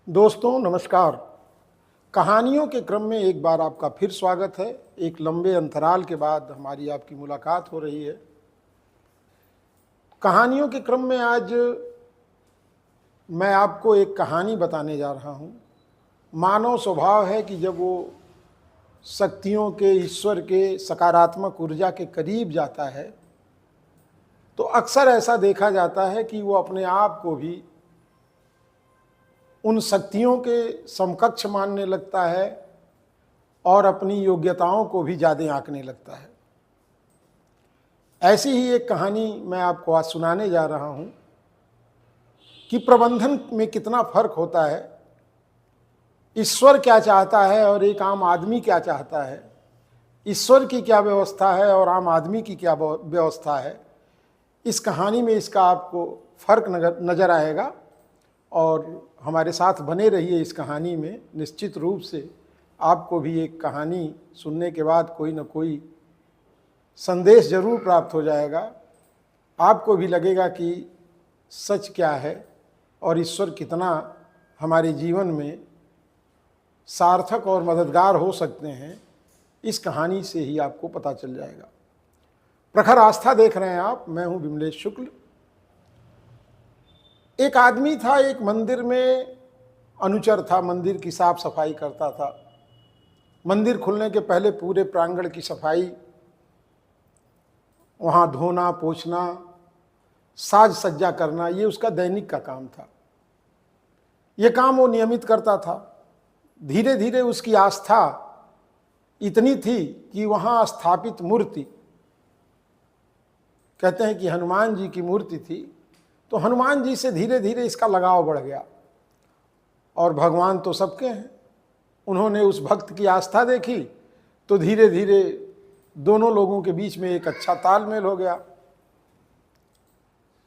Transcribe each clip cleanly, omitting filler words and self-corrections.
दोस्तों नमस्कार। कहानियों के क्रम में एक बार आपका फिर स्वागत है। एक लंबे अंतराल के बाद हमारी आपकी मुलाकात हो रही है। कहानियों के क्रम में आज मैं आपको एक कहानी बताने जा रहा हूँ। मानव स्वभाव है कि जब वो शक्तियों के, ईश्वर के, सकारात्मक ऊर्जा के करीब जाता है तो अक्सर ऐसा देखा जाता है कि वो अपने आप को भी उन शक्तियों के समकक्ष मानने लगता है और अपनी योग्यताओं को भी ज़्यादा आंकने लगता है। ऐसी ही एक कहानी मैं आपको आज सुनाने जा रहा हूँ कि प्रबंधन में कितना फर्क होता है, ईश्वर क्या चाहता है और एक आम आदमी क्या चाहता है, ईश्वर की क्या व्यवस्था है और आम आदमी की क्या व्यवस्था है। इस कहानी में इसका आपको फर्क नज़र आएगा और हमारे साथ बने रहिए इस कहानी में। निश्चित रूप से आपको भी एक कहानी सुनने के बाद कोई न कोई संदेश जरूर प्राप्त हो जाएगा। आपको भी लगेगा कि सच क्या है और ईश्वर कितना हमारे जीवन में सार्थक और मददगार हो सकते हैं, इस कहानी से ही आपको पता चल जाएगा। प्रखर आस्था देख रहे हैं आप, मैं हूं विमलेश शुक्ल। एक आदमी था, एक मंदिर में अनुचर था, मंदिर की साफ सफाई करता था। मंदिर खुलने के पहले पूरे प्रांगण की सफाई, वहाँ धोना पोंछना, साज सज्जा करना, ये उसका दैनिक का काम था। ये काम वो नियमित करता था। धीरे धीरे उसकी आस्था इतनी थी कि वहाँ स्थापित मूर्ति, कहते हैं कि हनुमान जी की मूर्ति थी, तो हनुमान जी से धीरे धीरे इसका लगाव बढ़ गया। और भगवान तो सबके हैं, उन्होंने उस भक्त की आस्था देखी तो धीरे धीरे दोनों लोगों के बीच में एक अच्छा तालमेल हो गया।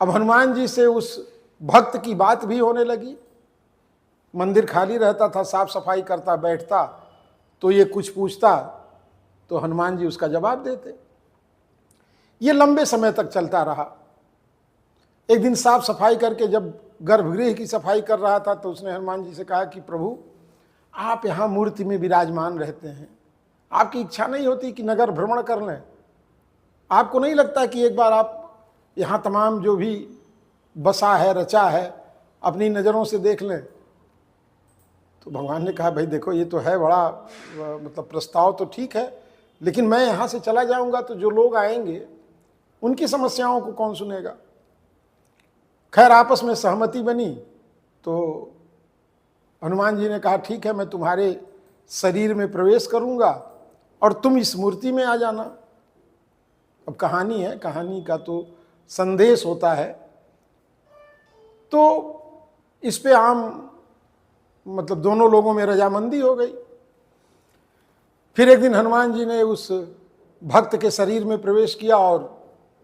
अब हनुमान जी से उस भक्त की बात भी होने लगी। मंदिर खाली रहता था, साफ सफाई करता बैठता तो ये कुछ पूछता तो हनुमान जी उसका जवाब देते। ये लंबे समय तक चलता रहा। एक दिन साफ सफाई करके जब गर्भगृह की सफाई कर रहा था तो उसने हनुमान जी से कहा कि प्रभु, आप यहाँ मूर्ति में विराजमान रहते हैं, आपकी इच्छा नहीं होती कि नगर भ्रमण कर लें? आपको नहीं लगता कि एक बार आप यहाँ तमाम जो भी बसा है, रचा है, अपनी नज़रों से देख लें? तो भगवान ने कहा, भाई देखो, ये तो है बड़ा मतलब प्रस्ताव तो ठीक है, लेकिन मैं यहाँ से चला जाऊँगा तो जो लोग आएंगे उनकी समस्याओं को कौन सुनेगा? खैर आपस में सहमति बनी तो हनुमान जी ने कहा, ठीक है, मैं तुम्हारे शरीर में प्रवेश करूंगा और तुम इस मूर्ति में आ जाना। अब कहानी है, कहानी का तो संदेश होता है। तो इस पे आम मतलब दोनों लोगों में रजामंदी हो गई। फिर एक दिन हनुमान जी ने उस भक्त के शरीर में प्रवेश किया और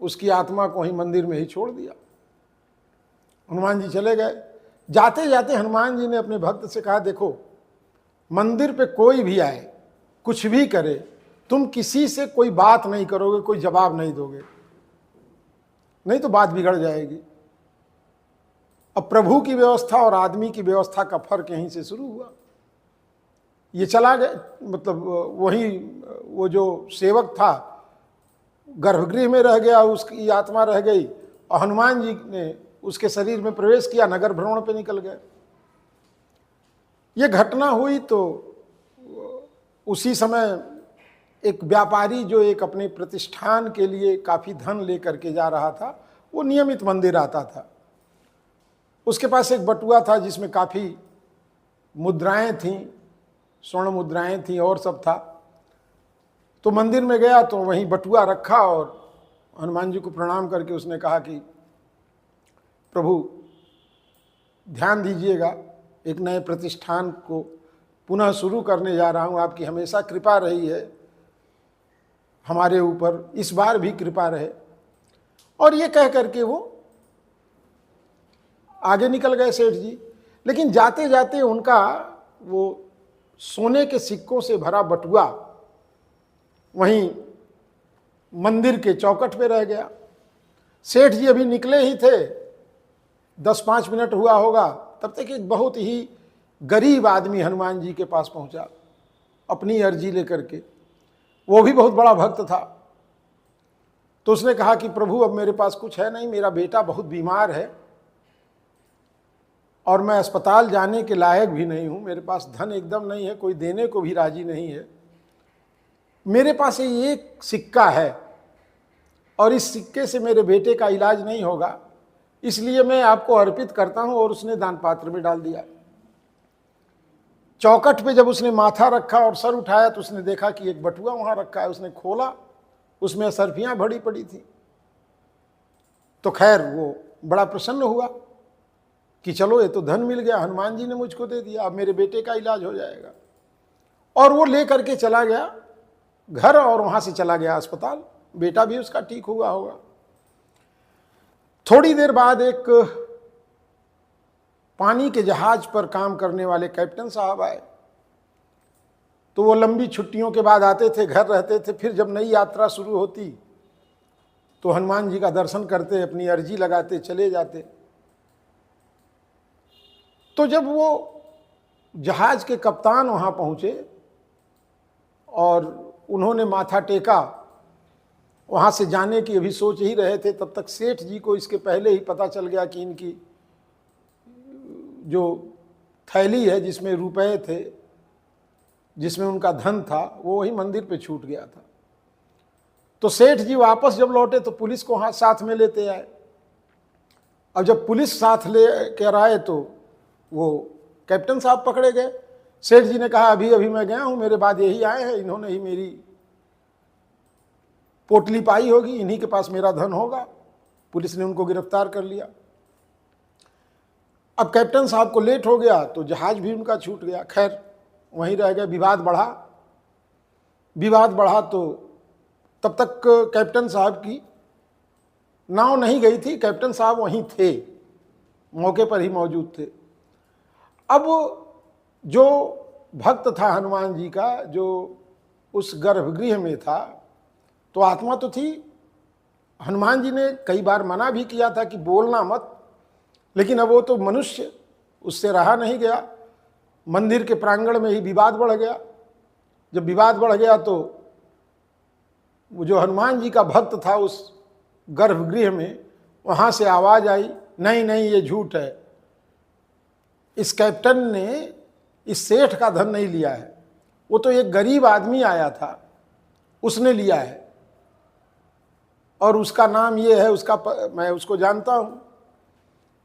उसकी आत्मा को ही मंदिर में ही छोड़ दिया। हनुमान जी चले गए। जाते जाते हनुमान जी ने अपने भक्त से कहा, देखो, मंदिर पे कोई भी आए, कुछ भी करे, तुम किसी से कोई बात नहीं करोगे, कोई जवाब नहीं दोगे, नहीं तो बात बिगड़ जाएगी। अब प्रभु की व्यवस्था और आदमी की व्यवस्था का फर्क यहीं से शुरू हुआ। ये चला गया, मतलब वही वो जो सेवक था गर्भगृह में रह गया, उसकी आत्मा रह गई और हनुमान जी ने उसके शरीर में प्रवेश किया, नगर भ्रमण पे निकल गए। ये घटना हुई तो उसी समय एक व्यापारी जो एक अपने प्रतिष्ठान के लिए काफ़ी धन लेकर के जा रहा था, वो नियमित मंदिर आता था। उसके पास एक बटुआ था जिसमें काफ़ी मुद्राएं थीं, स्वर्ण मुद्राएं थीं और सब था। तो मंदिर में गया तो वहीं बटुआ रखा और हनुमान जी को प्रणाम करके उसने कहा कि प्रभु ध्यान दीजिएगा, एक नए प्रतिष्ठान को पुनः शुरू करने जा रहा हूँ, आपकी हमेशा कृपा रही है हमारे ऊपर, इस बार भी कृपा रहे। और ये कह करके वो आगे निकल गए सेठ जी। लेकिन जाते जाते उनका वो सोने के सिक्कों से भरा बटुआ वहीं मंदिर के चौखट पे रह गया। सेठ जी अभी निकले ही थे, 10-5 मिनट हुआ होगा, तब तक एक बहुत ही गरीब आदमी हनुमान जी के पास पहुंचा अपनी अर्जी लेकर के, वो भी बहुत बड़ा भक्त था। तो उसने कहा कि प्रभु अब मेरे पास कुछ है नहीं, मेरा बेटा बहुत बीमार है और मैं अस्पताल जाने के लायक भी नहीं हूं, मेरे पास धन एकदम नहीं है, कोई देने को भी राजी नहीं है, मेरे पास ये एक सिक्का है और इस सिक्के से मेरे बेटे का इलाज नहीं होगा, इसलिए मैं आपको अर्पित करता हूं। और उसने दान पात्र में डाल दिया। चौखट पे जब उसने माथा रखा और सर उठाया तो उसने देखा कि एक बटुआ वहां रखा है। उसने खोला, उसमें असरफियां भरी पड़ी थी। तो खैर वो बड़ा प्रसन्न हुआ कि चलो ये तो धन मिल गया, हनुमान जी ने मुझको दे दिया, अब मेरे बेटे का इलाज हो जाएगा। और वो ले करके चला गया घर और वहां से चला गया अस्पताल। बेटा भी उसका ठीक हुआ होगा। थोड़ी देर बाद एक पानी के जहाज पर काम करने वाले कैप्टन साहब आए। तो वो लंबी छुट्टियों के बाद आते थे, घर रहते थे, फिर जब नई यात्रा शुरू होती तो हनुमान जी का दर्शन करते, अपनी अर्जी लगाते, चले जाते। तो जब वो जहाज के कप्तान वहां पहुंचे और उन्होंने माथा टेका, वहां से जाने की अभी सोच ही रहे थे, तब तक सेठ जी को इसके पहले ही पता चल गया कि इनकी जो थैली है जिसमें रुपए थे, जिसमें उनका धन था, वो वही मंदिर पे छूट गया था। तो सेठ जी वापस जब लौटे तो पुलिस को हाथ साथ में लेते आए। अब जब पुलिस साथ ले कर आए तो वो कैप्टन साहब पकड़े गए। सेठ जी ने कहा अभी अभी मैं गया हूं, मेरे बाद यही आए हैं, इन्होंने ही मेरी पोटली पाई होगी, इन्हीं के पास मेरा धन होगा। पुलिस ने उनको गिरफ्तार कर लिया। अब कैप्टन साहब को लेट हो गया तो जहाज भी उनका छूट गया। खैर वहीं रह गए। विवाद बढ़ा तो तब तक कैप्टन साहब की नाव नहीं गई थी, कैप्टन साहब वहीं थे, मौके पर ही मौजूद थे। अब जो भक्त था हनुमान जी का, जो उस गर्भगृह में था, तो आत्मा तो थी। हनुमान जी ने कई बार मना भी किया था कि बोलना मत, लेकिन अब वो तो मनुष्य, उससे रहा नहीं गया। मंदिर के प्रांगण में ही विवाद बढ़ गया। जब विवाद बढ़ गया तो वो जो हनुमान जी का भक्त था उस गर्भगृह में, वहां से आवाज आई, नहीं नहीं ये झूठ है, इस कैप्टन ने इस सेठ का धन नहीं लिया है, वो तो एक गरीब आदमी आया था, उसने लिया है और उसका नाम ये है, मैं उसको जानता हूं।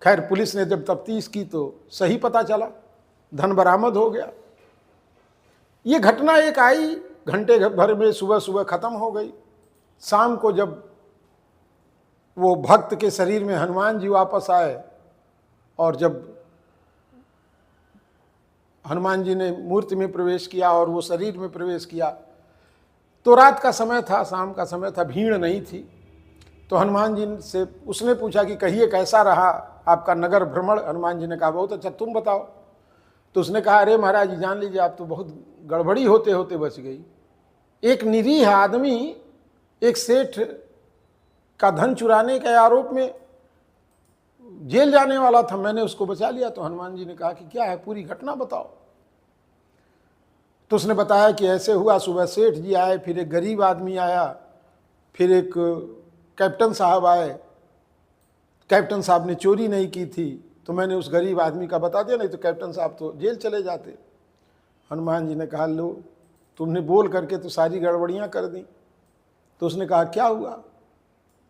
खैर पुलिस ने जब तफ्तीश की तो सही पता चला, धन बरामद हो गया। ये घटना एक आई, घंटे भर में सुबह सुबह खत्म हो गई। शाम को जब वो भक्त के शरीर में हनुमान जी वापस आए और जब हनुमान जी ने मूर्ति में प्रवेश किया और वो शरीर में प्रवेश किया तो रात का समय था, शाम का समय था, भीड़ नहीं थी। तो हनुमान जी से उसने पूछा कि कहिए कैसा रहा आपका नगर भ्रमण। हनुमान जी ने कहा बहुत अच्छा, तुम बताओ। तो उसने कहा अरे महाराज जी जान लीजिए आप तो बहुत गड़बड़ी होते होते बच गई। एक निरीह आदमी एक सेठ का धन चुराने के आरोप में जेल जाने वाला था, मैंने उसको बचा लिया। तो हनुमान जी ने कहा कि क्या है, पूरी घटना बताओ। तो उसने बताया कि ऐसे हुआ, सुबह सेठ जी आए, फिर एक गरीब आदमी आया, फिर एक कैप्टन साहब आए। कैप्टन साहब ने चोरी नहीं की थी तो मैंने उस गरीब आदमी का बता दिया, नहीं तो कैप्टन साहब तो जेल चले जाते। हनुमान जी ने कहा लो तुमने बोल करके तो सारी गड़बड़ियां कर दी। तो उसने कहा क्या हुआ।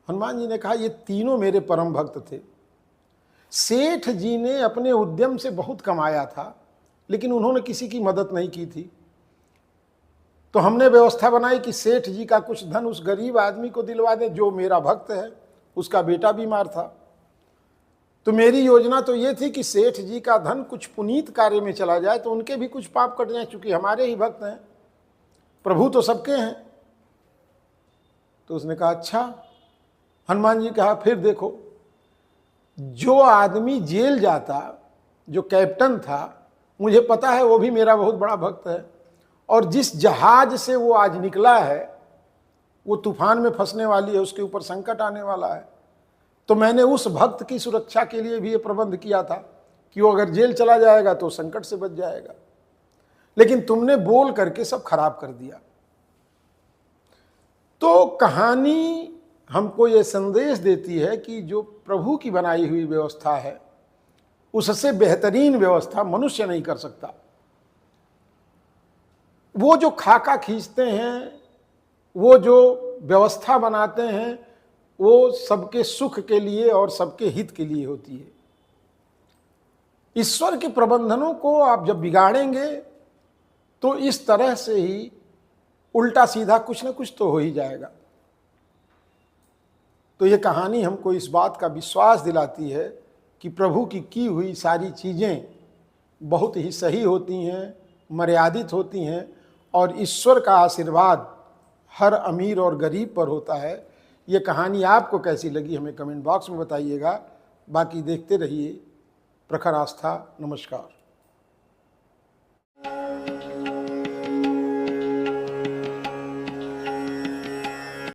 हनुमान जी ने कहा ये तीनों मेरे परम भक्त थे। सेठ जी ने अपने उद्यम से बहुत कमाया था लेकिन उन्होंने किसी की मदद नहीं की थी। तो हमने व्यवस्था बनाई कि सेठ जी का कुछ धन उस गरीब आदमी को दिलवा दें जो मेरा भक्त है, उसका बेटा बीमार था। तो मेरी योजना तो ये थी कि सेठ जी का धन कुछ पुनीत कार्य में चला जाए तो उनके भी कुछ पाप कट जाए, चूंकि हमारे ही भक्त हैं, प्रभु तो सबके हैं। तो उसने कहा अच्छा। हनुमान जी कहा फिर देखो, जो आदमी जेल जाता, जो कैप्टन था, मुझे पता है वो भी मेरा बहुत बड़ा भक्त है, और जिस जहाज से वो आज निकला है वो तूफान में फंसने वाली है, उसके ऊपर संकट आने वाला है। तो मैंने उस भक्त की सुरक्षा के लिए भी ये प्रबंध किया था कि वो अगर जेल चला जाएगा तो संकट से बच जाएगा, लेकिन तुमने बोल करके सब खराब कर दिया। तो कहानी हमको ये संदेश देती है कि जो प्रभु की बनाई हुई व्यवस्था है उससे बेहतरीन व्यवस्था मनुष्य नहीं कर सकता। वो जो खाका खींचते हैं, वो जो व्यवस्था बनाते हैं, वो सबके सुख के लिए और सबके हित के लिए होती है। ईश्वर के प्रबंधनों को आप जब बिगाड़ेंगे तो इस तरह से ही उल्टा सीधा कुछ ना कुछ तो हो ही जाएगा। तो ये कहानी हमको इस बात का विश्वास दिलाती है कि प्रभु की हुई सारी चीज़ें बहुत ही सही होती हैं, मर्यादित होती हैं, और ईश्वर का आशीर्वाद हर अमीर और गरीब पर होता है। ये कहानी आपको कैसी लगी हमें कमेंट बॉक्स में बताइएगा। बाकी देखते रहिए प्रखर आस्था। नमस्कार।